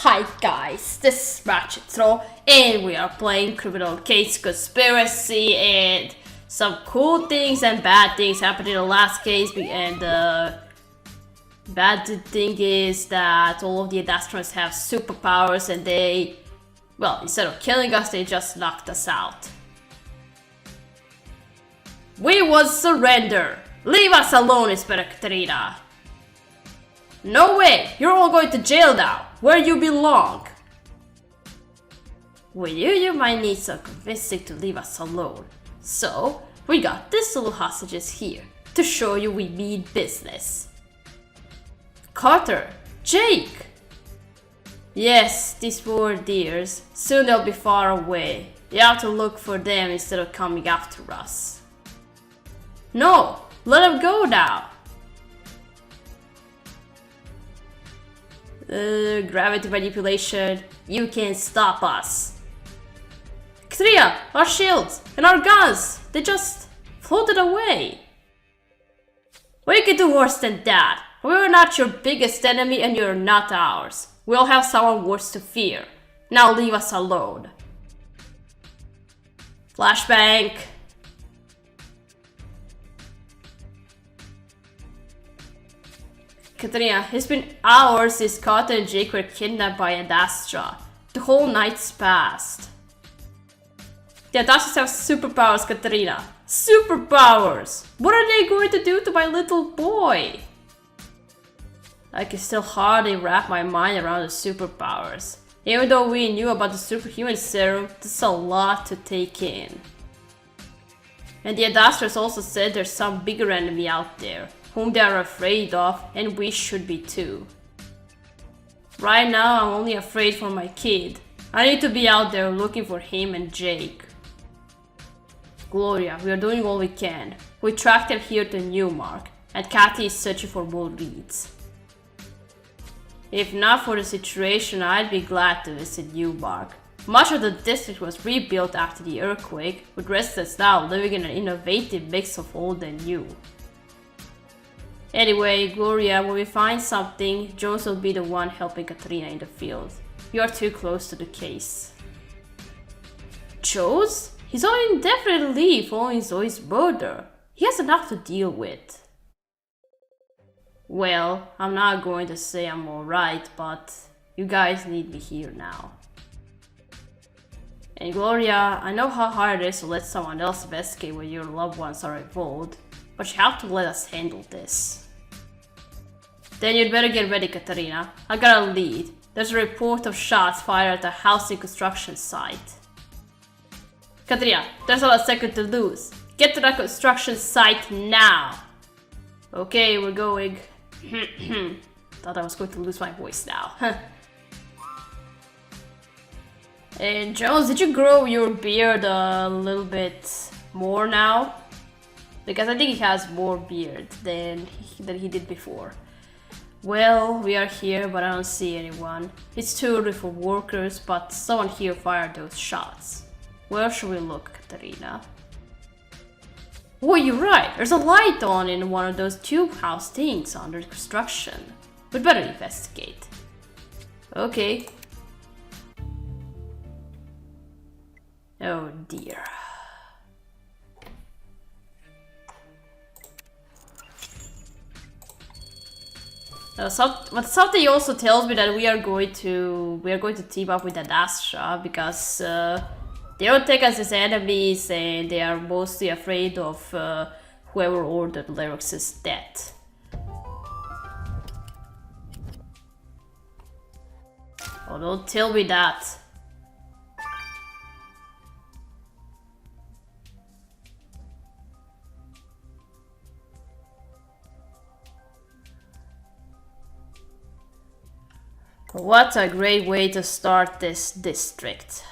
Hi guys, this is Ratchet Throw and we are playing Criminal Case Conspiracy, and some cool things and bad things happened in the last case, and the bad thing is that all of the Adastros have superpowers and they, well, instead of killing us, they just knocked us out. We will surrender! Leave us alone, Inspector Katerina! No way! You're all going to jail now, where you belong! With you might need some convincing to leave us alone. So, we got these little hostages here, to show you we mean business. Carter! Jake! Yes, these poor dears. Soon they'll be far away. You have to look for them instead of coming after us. No! Let them go now! Gravity manipulation. You can't stop us. Katrina, our shields and our guns, they just floated away. We can do worse than that. We're not your biggest enemy and you're not ours. We'll have someone worse to fear. Now leave us alone. Flashbang. Katrina, it's been hours since Carter and Jake were kidnapped by Adastra. The whole night's passed. The Adastras have superpowers, Katrina. Superpowers! What are they going to do to my little boy? I can still hardly wrap my mind around the superpowers. Even though we knew about the superhuman serum, that's a lot to take in. And the Adastras also said there's some bigger enemy out there, whom they are afraid of, and we should be too. Right now, I'm only afraid for my kid. I need to be out there looking for him and Jake. Gloria, we are doing all we can. We tracked them here to Newmark, and Kathy is searching for more leads. If not for the situation, I'd be glad to visit Newmark. Much of the district was rebuilt after the earthquake, with residents now living in an innovative mix of old and new. Anyway, Gloria, when we find something, Jones will be the one helping Katrina in the field. You are too close to the case. Jones? He's on indefinite leave following Zoe's murder. He has enough to deal with. Well, I'm not going to say I'm alright, but you guys need me here now. And Gloria, I know how hard it is to let someone else investigate when your loved ones are involved, but you have to let us handle this. Then you'd better get ready, Katarina. I got a lead. There's a report of shots fired at a housing construction site. Katarina, there's not a second to lose. Get to that construction site now. Okay, we're going. Thought I was going to lose my voice now. And Jones, did you grow your beard a little bit more now? Because I think he has more beard than he did before. Well, we are here, but I don't see anyone. It's too early for workers, but someone here fired those shots. Where should we look, Katarina? Oh, you're right. There's a light on in one of those tube house things under construction. We'd better investigate. Okay. Oh dear. But something also tells me that we are going to team up with Adastra, because they don't take us as enemies and they are mostly afraid of whoever ordered Lyrix's death. Oh, don't tell me that. What a great way to start this district.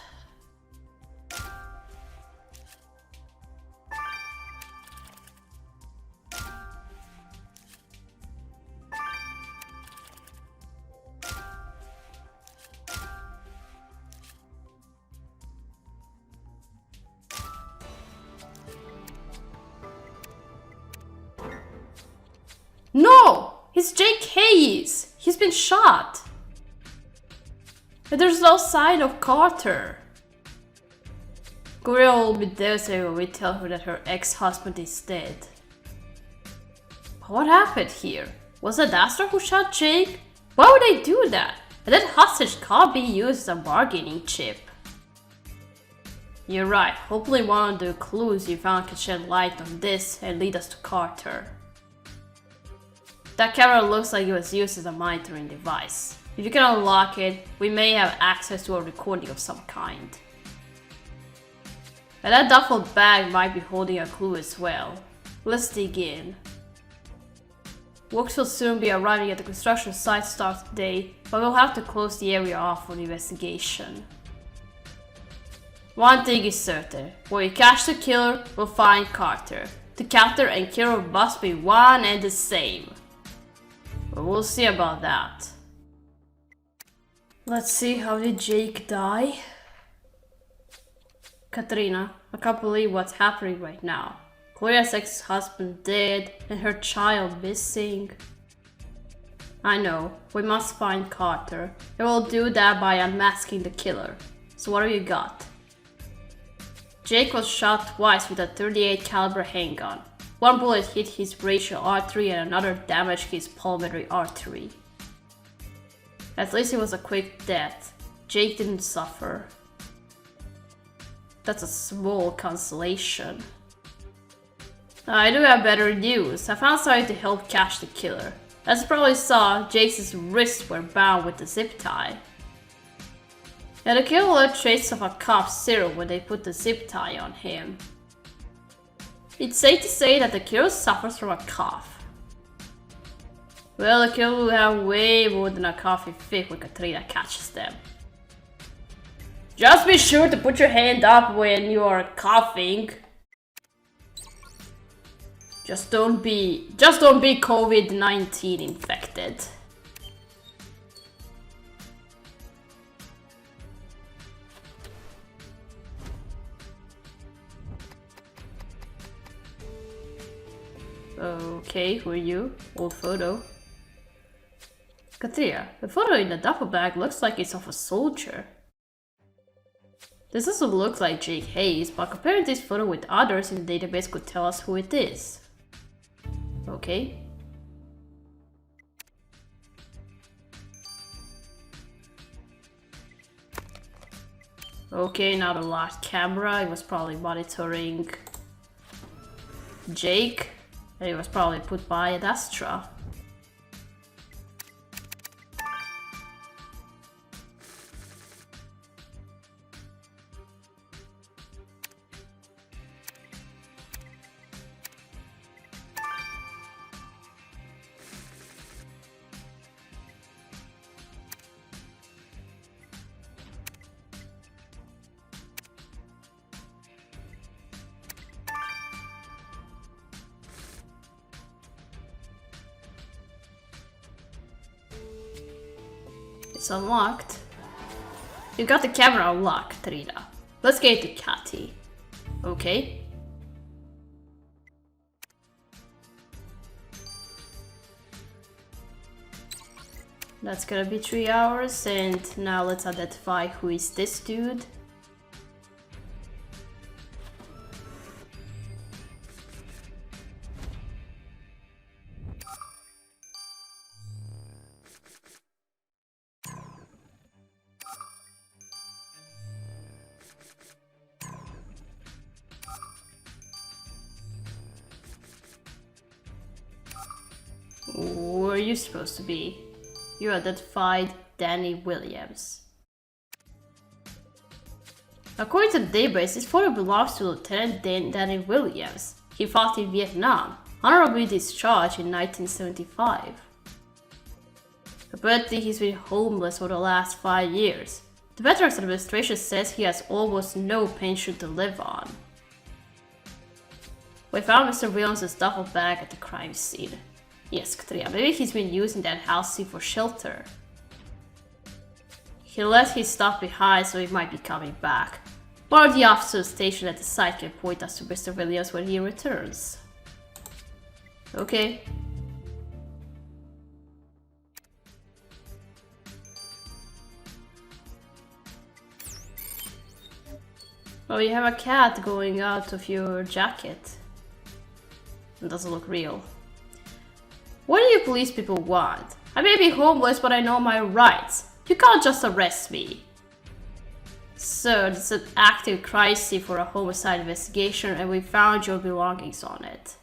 No! It's Jake Hayes! He's been shot! But there's no sign of Carter. Gloria will be devastated when we tell her that her ex-husband is dead. But what happened here? Was it Astor who shot Jake? Why would they do that? And that hostage can't be used as a bargaining chip. You're right. Hopefully one of the clues you found can shed light on this and lead us to Carter. That camera looks like it was used as a monitoring device. If you can unlock it, we may have access to a recording of some kind. And that duffel bag might be holding a clue as well. Let's dig in. Works will soon be arriving at the construction site start today, but we'll have to close the area off for the investigation. One thing is certain, when we catch the killer, we'll find Carter. The captor and killer must be one and the same. But we'll see about that. Let's see, how did Jake die? Katrina, I can't believe what's happening right now. Gloria's ex-husband dead and her child missing. I know, we must find Carter, and we'll do that by unmasking the killer. So what have you got? Jake was shot twice with a .38 caliber handgun. One bullet hit his brachial artery and another damaged his pulmonary artery. At least it was a quick death. Jake didn't suffer. That's a small consolation. I do have better news. I found something to help catch the killer. As you probably saw, Jake's wrists were bound with a zip tie. And the killer left traces of a cough syrup when they put the zip tie on him. It's safe to say that the killer suffers from a cough. Well, the killer will have way more than a coffee fit when Katrina catches them. Just be sure to put your hand up when you are coughing. Just don't be COVID-19 infected. Okay, who are you? Old photo. Katrina, the photo in the duffel bag looks like it's of a soldier. This doesn't look like Jake Hayes, but comparing this photo with others in the database could tell us who it is. Okay. Okay, now the locked camera. It was probably monitoring Jake. And it was probably put by Ad Astra. It's unlocked. You got the camera unlocked, Trina. Let's get to Cathy. Okay. That's gonna be 3 hours, and now let's identify who is this dude. Where are you supposed to be? You identified Danny Williams. According to the database, this photo belongs to Lieutenant Danny Williams. He fought in Vietnam, honorably discharged in 1975. Apparently, he's been homeless for the last 5 years. The Veterans Administration says he has almost no pension to live on. We found Mr. Williams' duffel bag at the crime scene. Yes, Katrina, maybe he's been using that house for shelter. He left his stuff behind, so he might be coming back. One of the officers stationed at the site can point us to Mr. Williams when he returns. Okay. Oh, you have a cat going out of your jacket. It doesn't look real. What do you police people want? I may be homeless, but I know my rights. You can't just arrest me. Sir, this is an active crime scene for a homicide investigation and we found your belongings on it.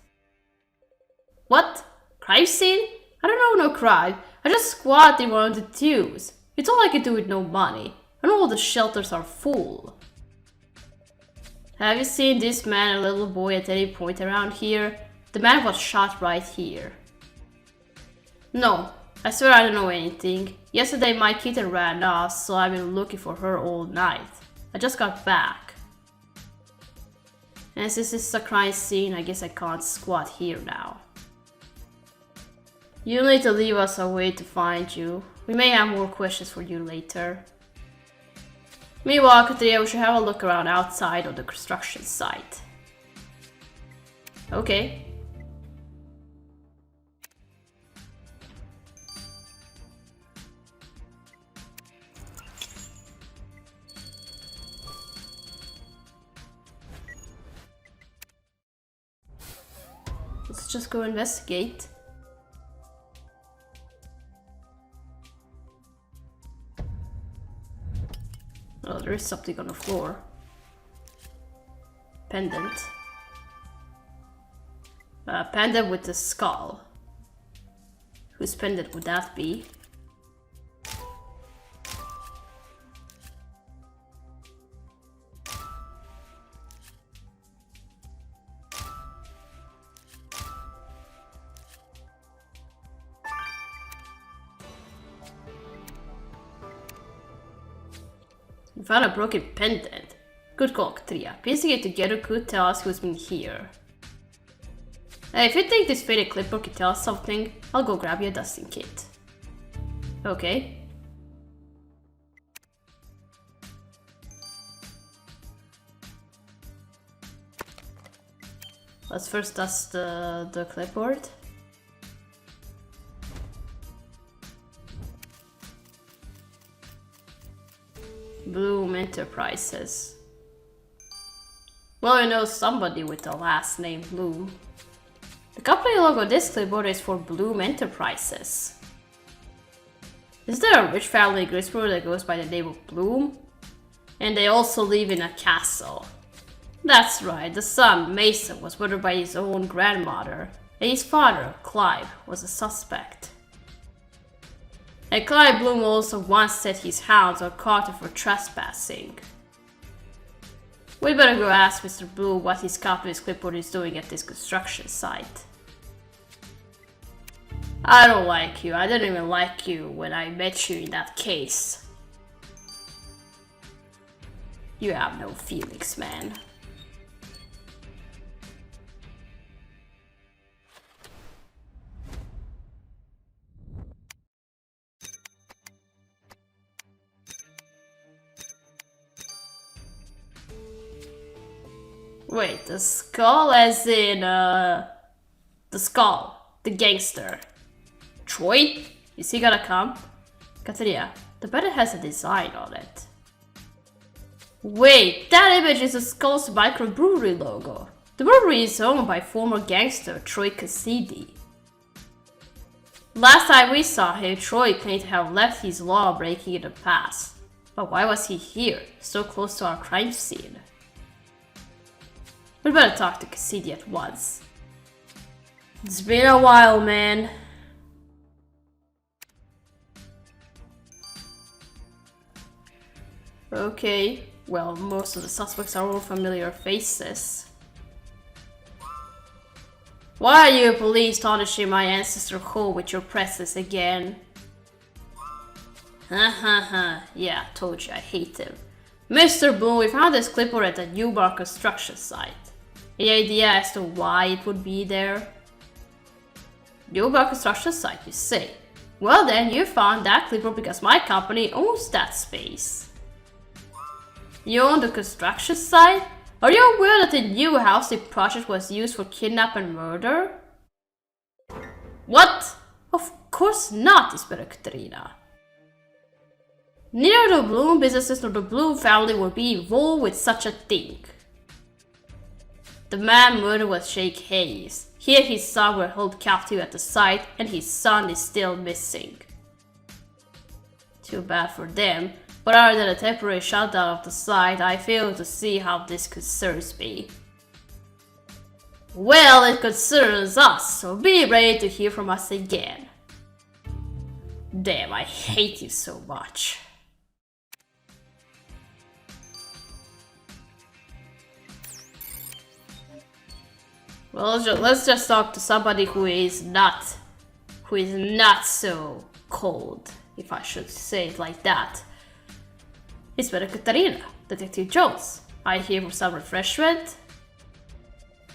What? Crime scene? I don't know no crime. I just squatted in one of the tubes. It's all I can do with no money. And all the shelters are full. Have you seen this man and little boy at any point around here? The man was shot right here. No, I swear I don't know anything. Yesterday my kitten ran off, so I've been looking for her all night. I just got back. And since this is a crime scene, I guess I can't squat here now. You'll need to leave us a way to find you. We may have more questions for you later. Meanwhile, Katria, we should have a look around outside of the construction site. Okay. Let's just go investigate. Oh, there is something on the floor. Pendant. Pendant with the skull. Whose pendant would that be? You found a broken pendant. Good call, Katria. Piecing it together could tell us who's been here. Hey, if you think this faded clipboard can tell us something, I'll go grab you a dusting kit. Okay. Let's first dust the clipboard. Bloom Enterprises. Well, I know somebody with the last name Bloom. The company logo on this clipboard is for Bloom Enterprises. Is there a rich family in Grisborough that goes by the name of Bloom? And they also live in a castle. That's right, the son, Mason, was murdered by his own grandmother, and his father, Clive, was a suspect. And Clive Bloom also once said his hounds are caught him for trespassing. We'd better go ask Mr. Bloom what his company's clipboard is doing at this construction site. I don't like you. I didn't even like you when I met you in that case. You have no feelings, man. Wait, the skull as in, the skull, the gangster. Troy? Is he gonna come? Katria, the bed has a design on it. Wait, that image is the skull's microbrewery logo. The brewery is owned by former gangster Troy Cassidy. Last time we saw him, Troy claimed to have left his law breaking in the past. But why was he here, so close to our crime scene? We'd better talk to Cassidy at once. It's been a while, man. Okay, well, most of the suspects are all familiar faces. Why are you police tarnishing my ancestor home with your presence again? Yeah, told you I hate him. Mr. Bloom, we found this clipboard at the Newmark construction site. Any idea as to why it would be there? Newmark construction site, you say? Well then, you found that clipboard because my company owns that space. You own the construction site? Are you aware that the new housing project was used for kidnap and murder? What? Of course not, Isabella Katerina. Neither the Bloom businesses nor the Bloom family would be involved with such a thing. The man murdered was Jake Hayes. He and his son were held captive at the site, and his son is still missing. Too bad for them, but other than a temporary shutdown of the site, I fail to see how this concerns me. Well, it concerns us, so be ready to hear from us again. Damn, I hate you so much. Well, let's just talk to somebody who is not so cold, if I should say it like that. Inspector Katarina, Detective Jones. Are you here for some refreshment?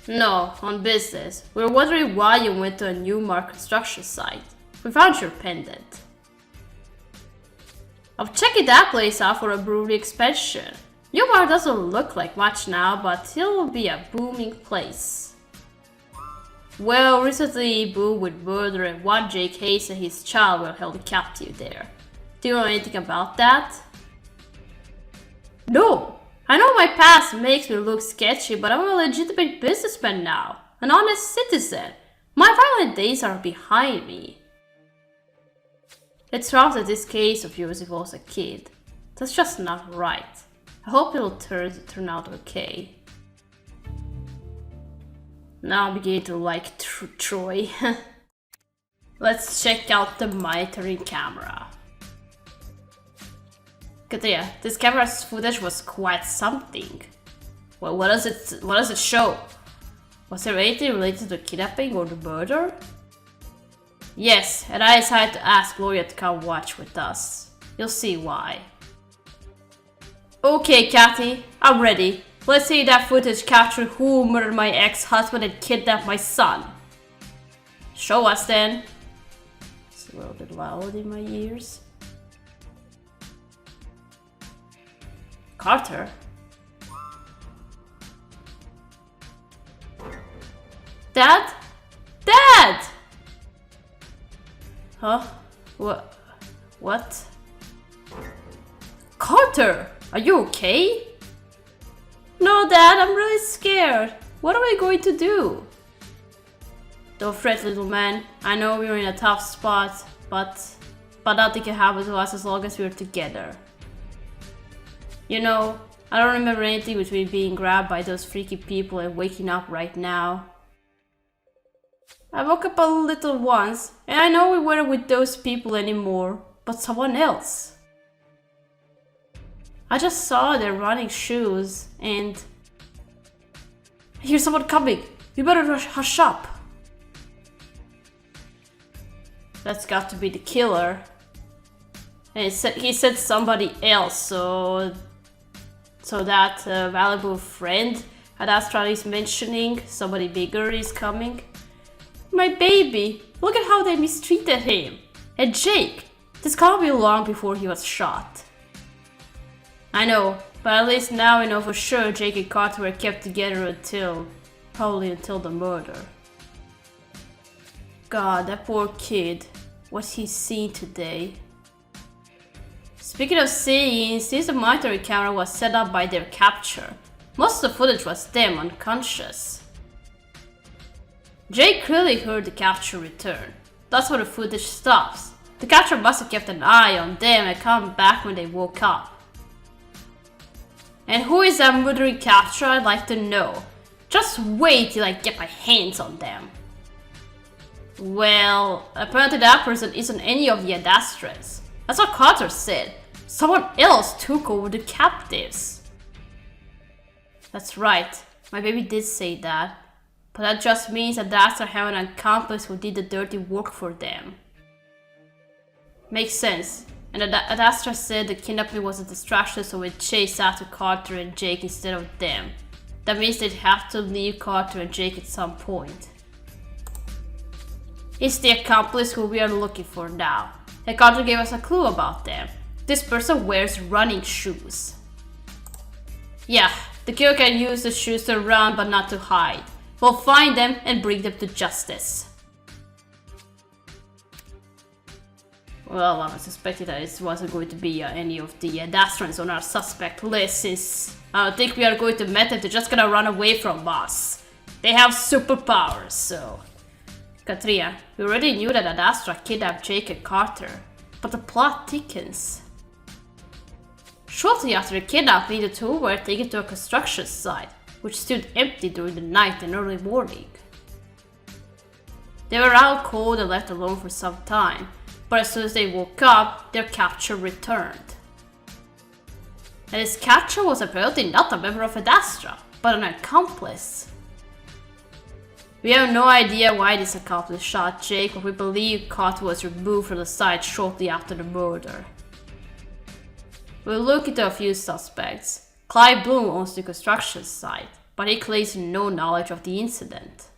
No, on business. We were wondering why you went to a Newmark construction site. We found your pendant. I'm checking that place out for a brewery expansion. Newmark doesn't look like much now, but it will be a booming place. Well, recently boomed with murder and one Jake Hayes and his child were held captive there. Do you know anything about that? No! I know my past makes me look sketchy, but I'm a legitimate businessman now. An honest citizen. My violent days are behind me. It's rough that this case of yours involves a kid. That's just not right. I hope it'll turn out okay. Now I'm beginning to like Troy. Let's check out the monitoring camera. Katia, this camera's footage was quite something. Well, what does it show? Was there anything related to the kidnapping or the murder? Yes, and I decided to ask Gloria to come watch with us. You'll see why. Okay, Kathy, I'm ready. Let's see that footage captured who murdered my ex-husband and kidnapped my son. Show us then. It's a little bit loud in my ears. Carter? Dad? Dad! Huh? What? Carter! Are you okay? No, Dad, I'm really scared. What are we going to do? Don't fret, little man. I know we're in a tough spot, but nothing can happen to us as long as we're together. You know, I don't remember anything between being grabbed by those freaky people and waking up right now. I woke up a little once, and I know we weren't with those people anymore, but someone else. I just saw their running shoes, and I hear someone coming. We better hush up. That's got to be the killer. And he said somebody else, so that valuable friend that Astra is mentioning, somebody bigger is coming. My baby, look at how they mistreated him. And Jake, this can't be long before he was shot. I know, but at least now we know for sure Jake and Carter were kept together probably until the murder. God, that poor kid. What's he seen today? Speaking of seeing, since the monitoring camera was set up by their capture, most of the footage was them unconscious. Jake clearly heard the capture return. That's where the footage stops. The capture must have kept an eye on them and come back when they woke up. And who is that murdering capture? I'd like to know. Just wait till I get my hands on them. Well, apparently that person isn't any of the Adastras. That's what Carter said. Someone else took over the captives. That's right. My baby did say that. But that just means Adastra have an accomplice who did the dirty work for them. Makes sense. And Adastra said the kidnapping was a distraction, so it chased after Carter and Jake instead of them. That means they'd have to leave Carter and Jake at some point. It's the accomplice who we are looking for now. And Carter gave us a clue about them. This person wears running shoes. Yeah, the killer can use the shoes to run but not to hide. We'll find them and bring them to justice. Well, I was suspecting that it wasn't going to be any of the Dastrons on our suspect list, since I don't think we are going to meet them. They're just gonna run away from us. They have superpowers, so... Katrina, we already knew that Ad Astra kidnapped Jake and Carter, but the plot thickens. Shortly after the kidnapping, the two were taken to a construction site, which stood empty during the night and early morning. They were out cold and left alone for some time, but as soon as they woke up, their capture returned. And his capture was apparently not a member of Ad Astra, but an accomplice. We have no idea why this accomplice shot Jake, but we believe Carter was removed from the site shortly after the murder. We'll look into a few suspects. Clive Bloom owns the construction site, but he claims no knowledge of the incident.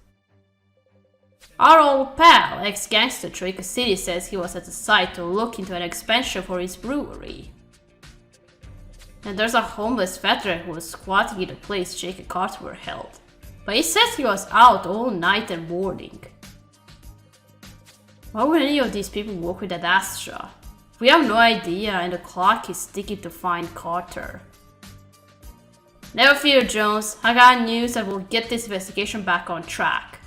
Our old pal, ex-gangster Traker City, says he was at the site to look into an expansion for his brewery. And there's a homeless veteran who was squatting in the place Jake and Carter were held, but he says he was out all night and morning. Why would any of these people work with Ad Astra? We have no idea, and the clock is ticking to find Carter. Never fear, Jones. I got news that will get this investigation back on track.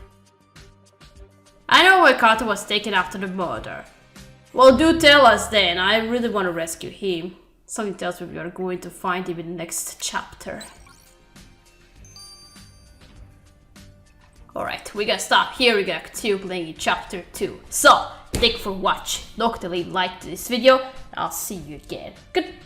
I know where Carter was taken after the murder. Well, do tell us then. I really want to rescue him. Something tells me we are going to find him in the next chapter. Alright, we gotta stop here. We gotta continue playing in chapter 2. So, thank you for watching. Don't leave a like to this video. I'll see you again. Goodbye.